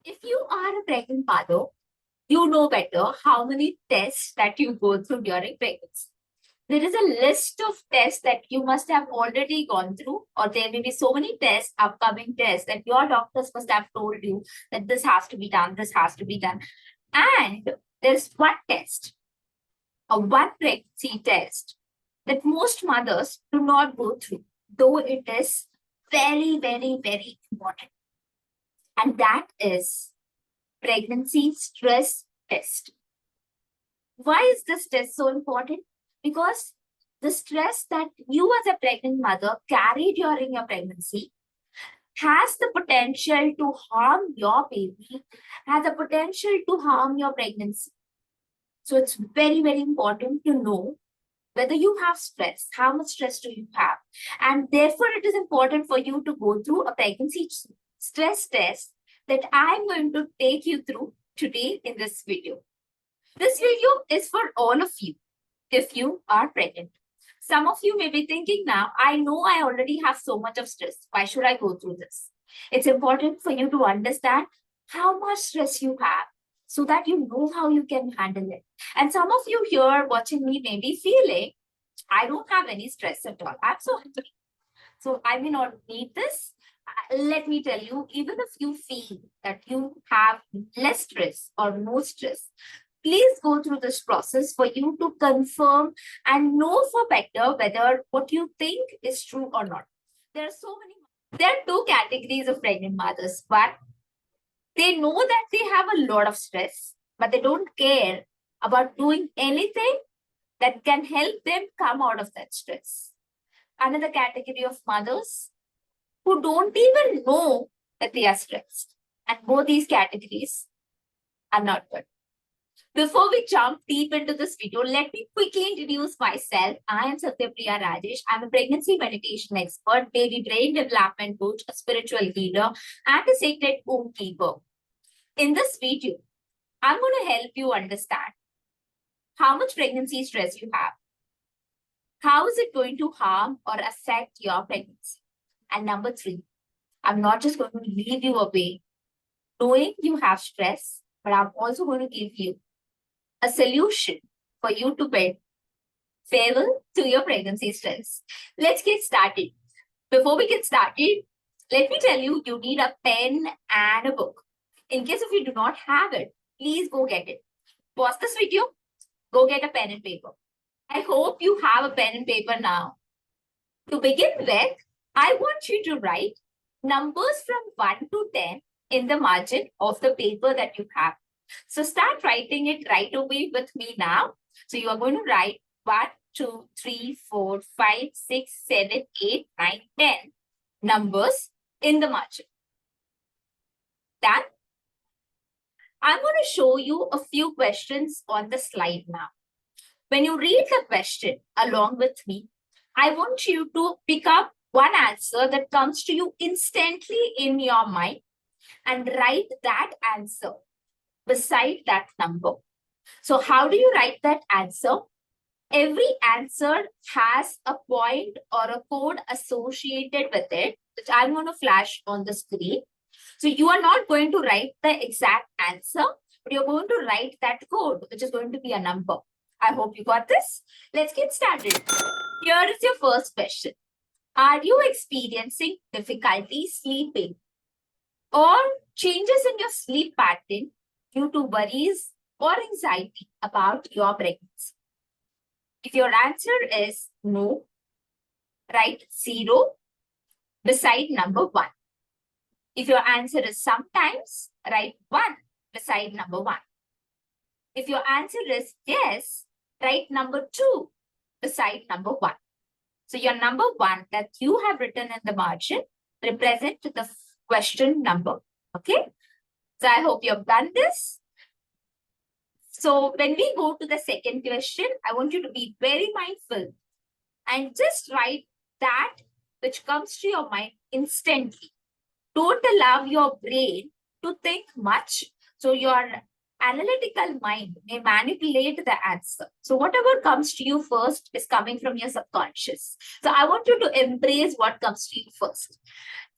If you are a pregnant mother, you know better how many tests that you go through during pregnancy. There is a list of tests that you must have already gone through, or there may be so many tests, upcoming tests, that your doctors must have told you that this has to be done, this has to be done. And there's one test, a one pregnancy test, that most mothers do not go through, though it is very, very, very important. And that is pregnancy stress test. Why is this test so important? Because the stress that you as a pregnant mother carry during your pregnancy has the potential to harm your baby, has the potential to harm your pregnancy. So it's very, very important to know whether you have stress, how much stress do you have? And therefore, it is important for you to go through a pregnancy stress test that I'm going to take you through today in this video. This video is for all of you if you are pregnant. Some of you may be thinking now, I know I already have so much of stress. Why should I go through this? It's important for you to understand how much stress you have so that you know how you can handle it. And some of you here watching me may be feeling, I don't have any stress at all. I'm so happy. So I may not need this. Let me tell you, even if you feel that you have less stress or no stress, please go through this process for you to confirm and know for better whether what you think is true or not. There are so many. There are two categories of pregnant mothers. One, they know that they have a lot of stress, but they don't care about doing anything that can help them come out of that stress. Another category of mothers who don't even know that they are stressed. And both these categories are not good. Before we jump deep into this video, let me quickly introduce myself. I am Satyapriya Rajesh. I'm a pregnancy meditation expert, baby brain development coach, a spiritual leader, and a sacred womb keeper. In this video, I'm going to help you understand how much pregnancy stress you have. How is it going to harm or affect your pregnancy? And number three, I'm not just going to leave you away knowing you have stress, but I'm also going to give you a solution for you to bid farewell to your pregnancy stress. Let's get started. Before we get started, let me tell you, you need a pen and a book. In case if you do not have it, please go get it. Pause this video, go get a pen and paper. I hope you have a pen and paper now. To begin with, I want you to write numbers from 1 to 10 in the margin of the paper that you have. So start writing it right away with me now. So you are going to write 1, 2, 3, 4, 5, 6, 7, 8, 9, 10 numbers in the margin. Done? I'm going to show you a few questions on the slide now. When you read the question along with me, I want you to pick up one answer that comes to you instantly in your mind and write that answer beside that number. So how do you write that answer? Every answer has a point or a code associated with it, which I'm going to flash on the screen. So you are not going to write the exact answer, but you're going to write that code, which is going to be a number. I hope you got this. Let's get started. Here is your first question. Are you experiencing difficulty sleeping or changes in your sleep pattern due to worries or anxiety about your pregnancy? If your answer is no, write 0 beside number 1. If your answer is sometimes, write 1 beside number 1. If your answer is yes, write number 2 beside number 1. So your number 1 that you have written in the margin represent the question number. Okay? So I hope you have done this. So when we go to the second question, I want you to be very mindful and just write that which comes to your mind instantly. Don't allow your brain to think much. So your analytical mind may manipulate the answer. So whatever comes to you first is coming from your subconscious. So I want you to embrace what comes to you first.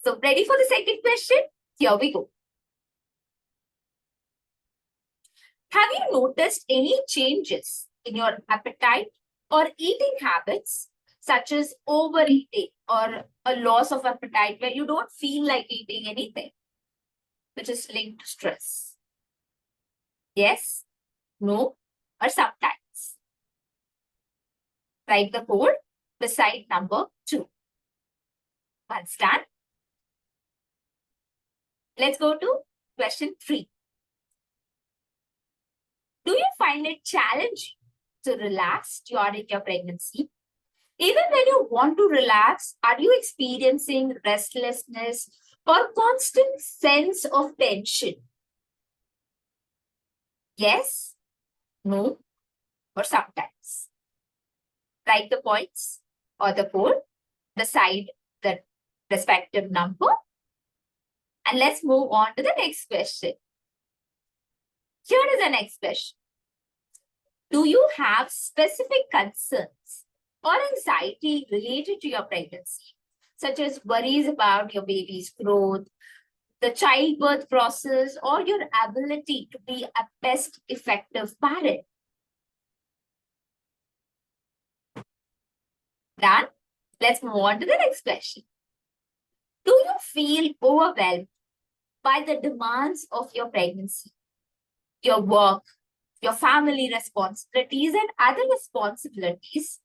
So ready for the second question? Here we go. Have you noticed any changes in your appetite or eating habits, such as overeating or a loss of appetite where you don't feel like eating anything, which is linked to stress? Yes, no, or sometimes. Write the code beside number 2. Once done, let's go to question 3. Do you find it challenging to relax during your pregnancy? Even when you want to relax, are you experiencing restlessness or constant sense of tension? Yes, no, or sometimes. Write the points or the code beside the respective number. And let's move on to the next question. Here is the next question. Do you have specific concerns or anxiety related to your pregnancy, such as worries about your baby's growth, the childbirth process, or your ability to be a best effective parent? Done? Let's move on to the next question. Do you feel overwhelmed by the demands of your pregnancy, your work, your family responsibilities, and other responsibilities?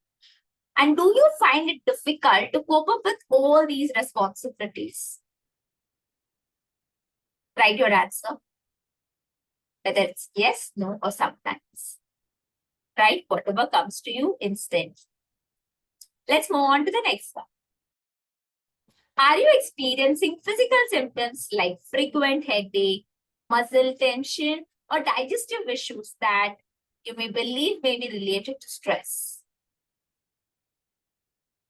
And do you find it difficult to cope up with all these responsibilities? Write your answer, whether it's yes, no, or sometimes. Write whatever comes to you instantly. Let's move on to the next one. Are you experiencing physical symptoms like frequent headache, muscle tension, or digestive issues that you may believe may be related to stress?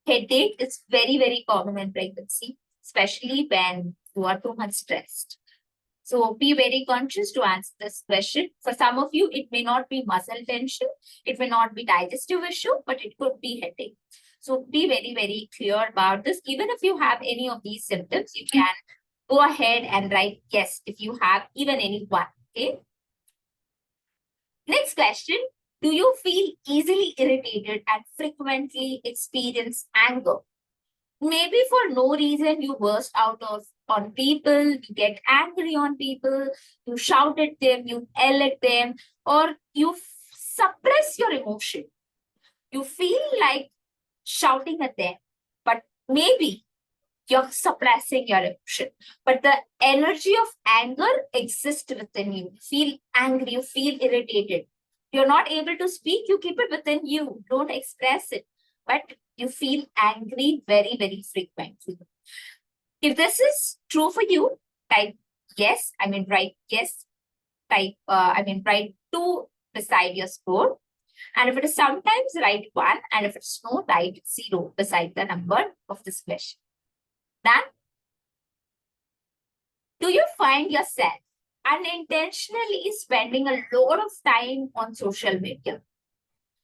Headache is very, very common in pregnancy, especially when you are too much stressed. So be very conscious to answer this question. For some of you, it may not be muscle tension, it may not be digestive issue, but it could be headache. So be very, very clear about this. Even if you have any of these symptoms, you can go ahead and write yes if you have even any one. Okay. Next question. Do you feel easily irritated and frequently experience anger? Maybe for no reason you burst out of on people, you get angry on people, you shout at them, you yell at them, or you suppress your emotion. You feel like shouting at them, but maybe you're suppressing your emotion. But the energy of anger exists within you. You feel angry, you feel irritated. You're not able to speak, you keep it within you. Don't express it. But you feel angry very, very frequently. If this is true for you, type yes. Write yes. Write 2 beside your score. And if it is sometimes, write 1. And if it's no, write 0 beside the number of this question. Done? Do you find yourself unintentionally spending a lot of time on social media?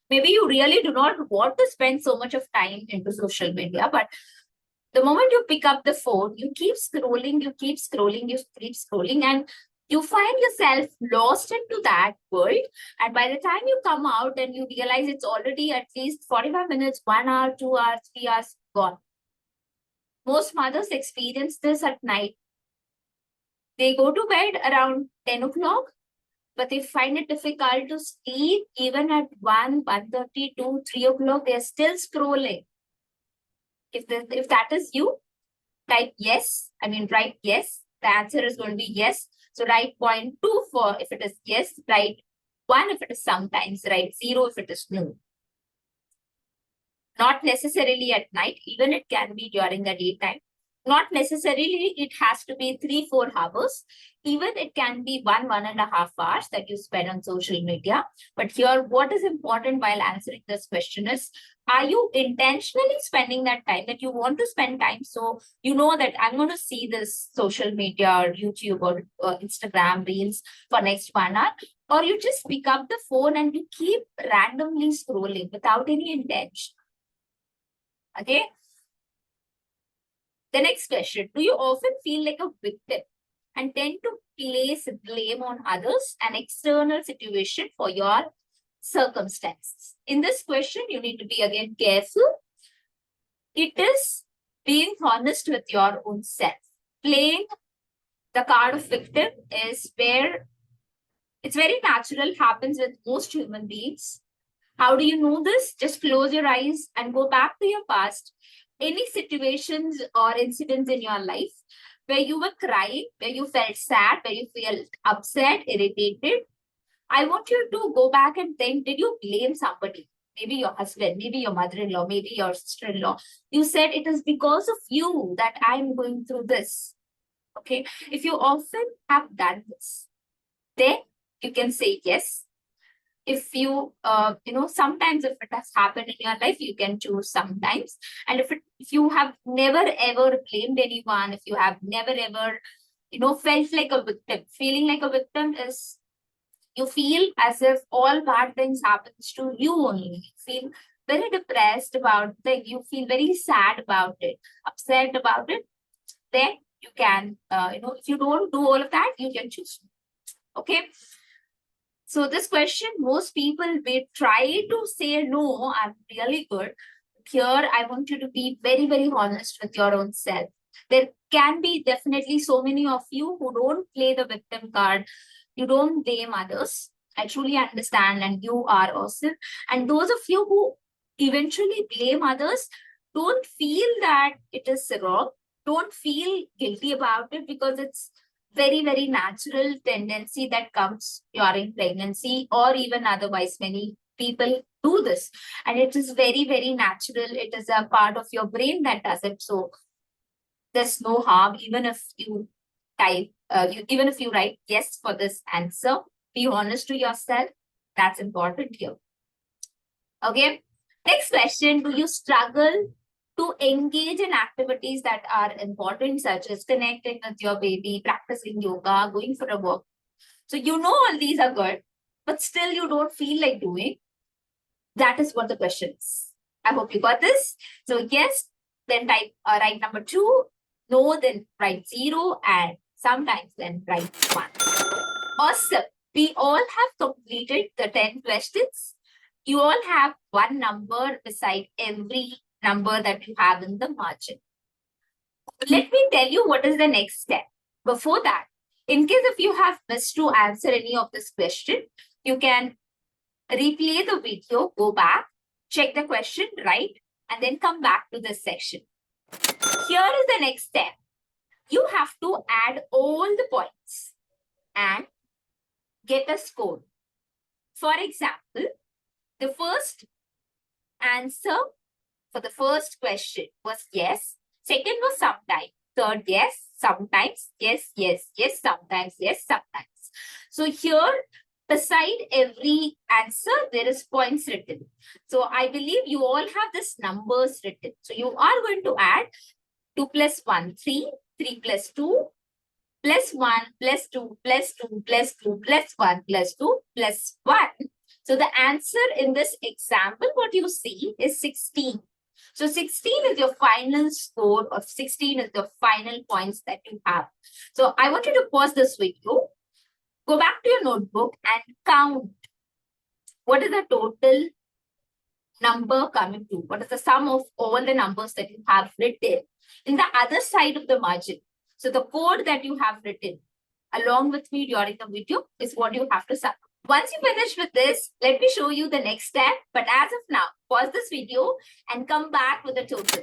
Maybe you really do not want to spend so much of time into social media, but the moment you pick up the phone, you keep scrolling, and you find yourself lost into that world. And by the time you come out and you realize it's already at least 45 minutes, 1 hour, 2 hours, 3 hours gone. Most mothers experience this at night. They go to bed around 10 o'clock, but they find it difficult to sleep even at 1:30, 2, 3 o'clock. They're still scrolling. If that is you, type yes. Write yes. The answer is going to be yes. So write 0.2 for if it is yes. Write 1 if it is sometimes. Write 0 if it is no. Not necessarily at night. Even it can be during the daytime. Not necessarily it has to be 3-4 hours. Even it can be 1.5 hours that you spend on social media. But here, what is important while answering this question is, are you intentionally spending that time that you want to spend time? So you know that I'm going to see this social media or YouTube or Instagram reels for next 1 hour. Or you just pick up the phone and you keep randomly scrolling without any intention. Okay. The next question, do you often feel like a victim and tend to place blame on others and external situation for your circumstances. In this question, you need to be again careful. It is being honest with your own self. Playing the card of victim is where it's very natural, happens with most human beings. How do you know this? Just close your eyes and go back to your past. Any situations or incidents in your life where you were crying, where you felt sad, where you felt upset, irritated, I want you to go back and think, did you blame somebody? Maybe your husband, maybe your mother-in-law, maybe your sister-in-law. You said it is because of you that I'm going through this. Okay. If you often have done this, then you can say yes. If you, sometimes if it has happened in your life, you can choose sometimes. And if you have never ever blamed anyone, if you have never ever, felt like a victim, feeling like a victim is you feel as if all bad things happens to you only. You feel very depressed about it. You feel very sad about it, upset about it. Then you can, if you don't do all of that, you can choose. Okay. So this question, most people may try to say, no, I'm really good. Here, I want you to be very, very honest with your own self. There can be definitely so many of you who don't play the victim card. You don't blame others. I truly understand, and you are awesome. And those of you who eventually blame others, don't feel that it is wrong. Don't feel guilty about it, because it's very, very natural tendency that comes during pregnancy, or even otherwise. Many people do this, and it is very, very natural. It is a part of your brain that does it. So there's no harm, even if you type, even if you write yes for this answer. Be honest to yourself. That's important here. Okay. Next question. Do you struggle to engage in activities that are important, such as connecting with your baby, practicing yoga, going for a walk? So you know all these are good, but still you don't feel like doing. That is what the question is. I hope you got this. So yes, then type write number 2. No, then write 0, and sometimes then write 1. Awesome. We all have completed the 10 questions. You all have one number beside every number that you have in the margin. Let me tell you what is the next step. Before that, in case if you have missed to answer any of this question, you can replay the video, go back, check the question, right, and then come back to this section. Here is the next step. You have to add all the points and get a score. For example, the first answer for the first question was yes. Second was sometimes. Third, yes. Sometimes. Yes, yes, yes. Sometimes. Yes, sometimes. So here, beside every answer, there is points written. So I believe you all have this numbers written. So you are going to add 2 plus 1, 3. 3 plus 2. Plus 1, plus 2, plus 2, plus 2, plus 1, plus 2, plus 1. So the answer in this example, what you see is 16. So 16 is your final score, or 16 is the final points that you have. So I want you to pause this video, go back to your notebook and count. What is the total number coming to? What is the sum of all the numbers that you have written in the other side of the margin? So the code that you have written along with me during the video is what you have to sum. Once you finish with this, let me show you the next step. But as of now, pause this video and come back with the total.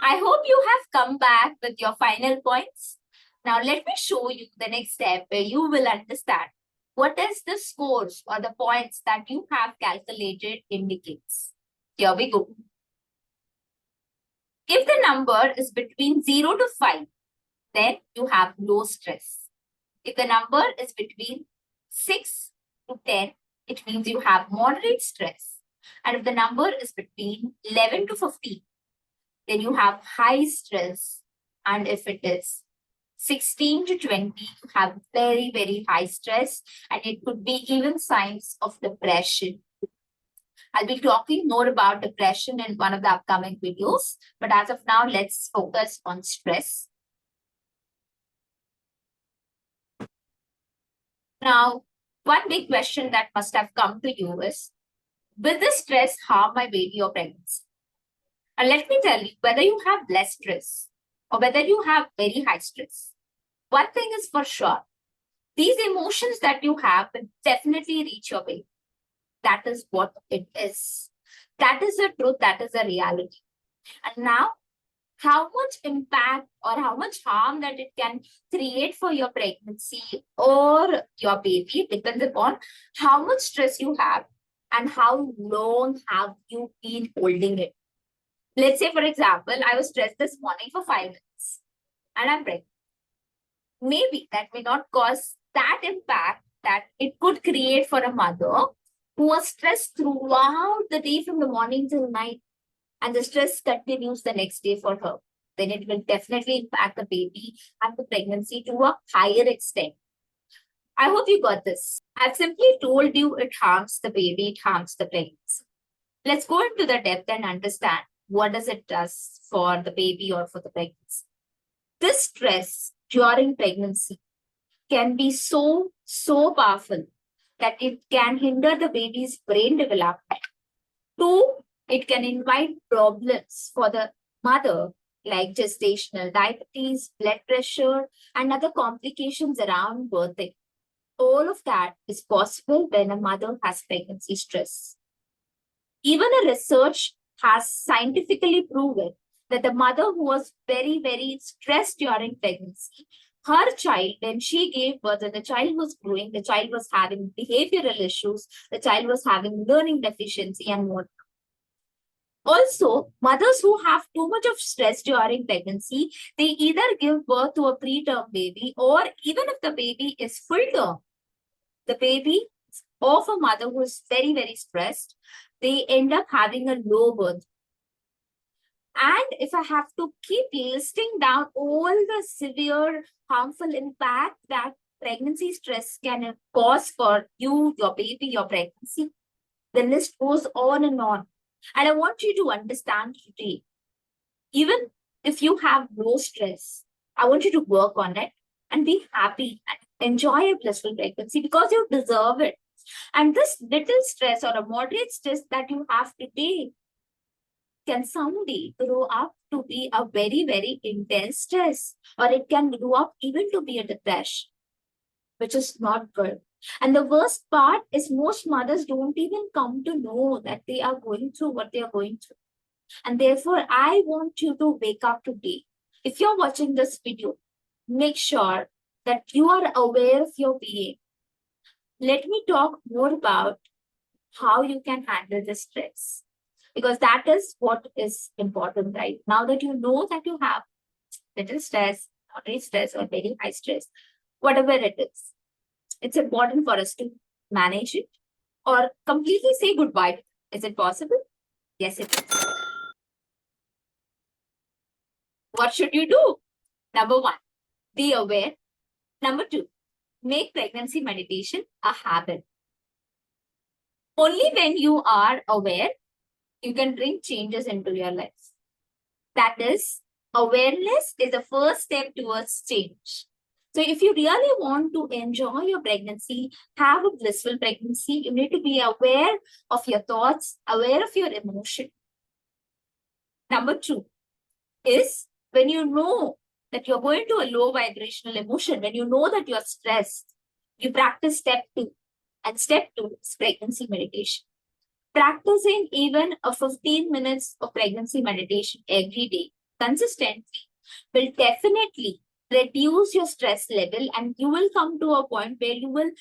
I hope you have come back with your final points. Now let me show you the next step where you will understand what is the scores or the points that you have calculated indicates. Here we go. If the number is between 0 to 5, then you have low stress. If the number is between 6 to 10, it means you have moderate stress. And if the number is between 11 to 15, then you have high stress. And if it is 16 to 20, you have very, very high stress. And it could be even signs of depression. I'll be talking more about depression in one of the upcoming videos. But as of now, let's focus on stress. Now, one big question that must have come to you is, will this stress harm my baby or pregnancy? And let me tell you, whether you have less stress or whether you have very high stress, one thing is for sure, these emotions that you have will definitely reach your baby. That is what it is. That is the truth. That is the reality. And now, how much impact or how much harm that it can create for your pregnancy or your baby depends upon how much stress you have and how long have you been holding it. Let's say, for example, I was stressed this morning for 5 minutes and I'm pregnant. Maybe that may not cause that impact that it could create for a mother who was stressed throughout the day from the morning till night, and the stress continues the next day for her. Then it will definitely impact the baby and the pregnancy to a higher extent. I hope you got this. I've simply told you it harms the baby, it harms the pregnancy. Let's go into the depth and understand what does it does for the baby or for the pregnancy. This stress during pregnancy can be so powerful that it can hinder the baby's brain development. Two, it can invite problems for the mother like gestational diabetes, blood pressure, and other complications around birthing. All of that is possible when a mother has pregnancy stress. Even a research has scientifically proven that the mother who was very, very stressed during pregnancy, her child, when she gave birth, and the child was growing, the child was having behavioral issues, the child was having learning deficiency and what. Also, mothers who have too much of stress during pregnancy, they either give birth to a preterm baby, or even if the baby is full term, the baby of a mother who is very, very stressed, they end up having a low birth. And if I have to keep listing down all the severe harmful impact that pregnancy stress can cause for you, your baby, your pregnancy, the list goes on and on. And I want you to understand today, even if you have low stress, I want you to work on it and be happy and enjoy a blissful pregnancy because you deserve it. And this little stress or a moderate stress that you have today can someday grow up to be a very, very intense stress, or it can grow up even to be a depression, which is not good. And the worst part is most mothers don't even come to know that they are going through what they are going through. And therefore, I want you to wake up today. If you're watching this video, make sure that you are aware of your being. Let me talk more about how you can handle the stress, because that is what is important, right? Now that you know that you have little stress, moderate stress, or very high stress, whatever it is, it's important for us to manage it or completely say goodbye. Is it possible? Yes, it is. What should you do? Number one, be aware. Number two, make pregnancy meditation a habit. Only when you are aware, you can bring changes into your life. That is, awareness is the first step towards change. So if you really want to enjoy your pregnancy, have a blissful pregnancy, you need to be aware of your thoughts, aware of your emotion. Number two is when you know that you're going to a low vibrational emotion, when you know that you're stressed, you practice step two. And step two is pregnancy meditation. Practicing even a 15 minutes of pregnancy meditation every day consistently will definitely reduce your stress level, and you will come to a point where you will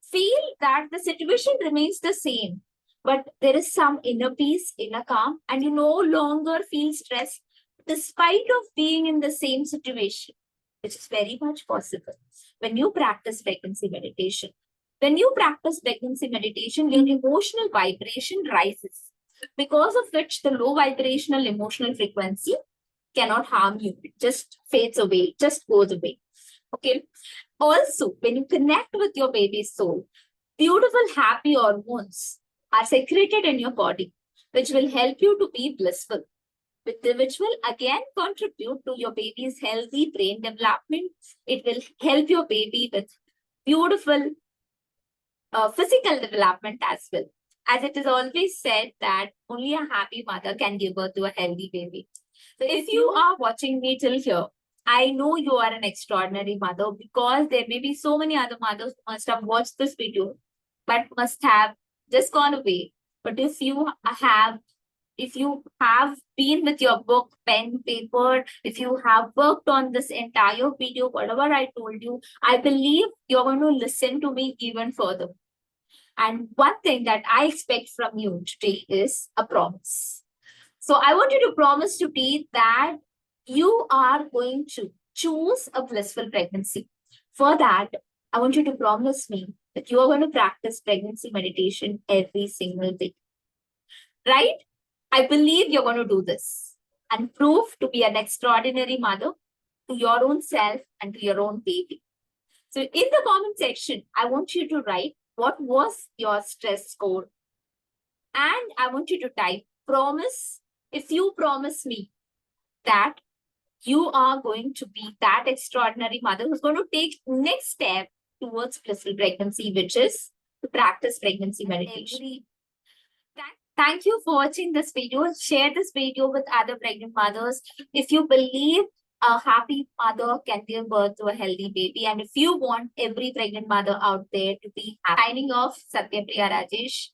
feel that the situation remains the same, but there is some inner peace, inner calm, and you no longer feel stressed despite of being in the same situation, which is very much possible when you practice pregnancy meditation. When you practice pregnancy meditation, your emotional vibration rises, because of which the low vibrational emotional frequency cannot harm you. It just fades away, just goes away. Okay. Also, when you connect with your baby's soul, beautiful, happy hormones are secreted in your body, which will help you to be blissful, which will again contribute to your baby's healthy brain development. It will help your baby with beautiful physical development as well. As it is always said that only a happy mother can give birth to a healthy baby. So if you are watching me till here, I know you are an extraordinary mother, because there may be so many other mothers who must have watched this video but must have just gone away. But if you have been with your book, pen, paper, if you have worked on this entire video, whatever I told you, I believe you're going to listen to me even further. And one thing that I expect from you today is a promise. So I want you to promise today that you are going to choose a blissful pregnancy. For that, I want you to promise me that you are going to practice pregnancy meditation every single day. Right? I believe you're going to do this and prove to be an extraordinary mother to your own self and to your own baby. So in the comment section, I want you to write what was your stress score. And I want you to type promise. If you promise me that you are going to be that extraordinary mother who's going to take next step towards blissful pregnancy, which is to practice pregnancy meditation. Thank you for watching this video. Share this video with other pregnant mothers. If you believe a happy mother can give birth to a healthy baby, and if you want every pregnant mother out there to be happy. Signing off, Satyapriya Rajesh,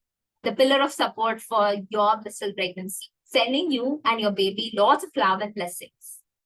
the pillar of support for your blissful pregnancy. Sending you and your baby lots of love and blessings.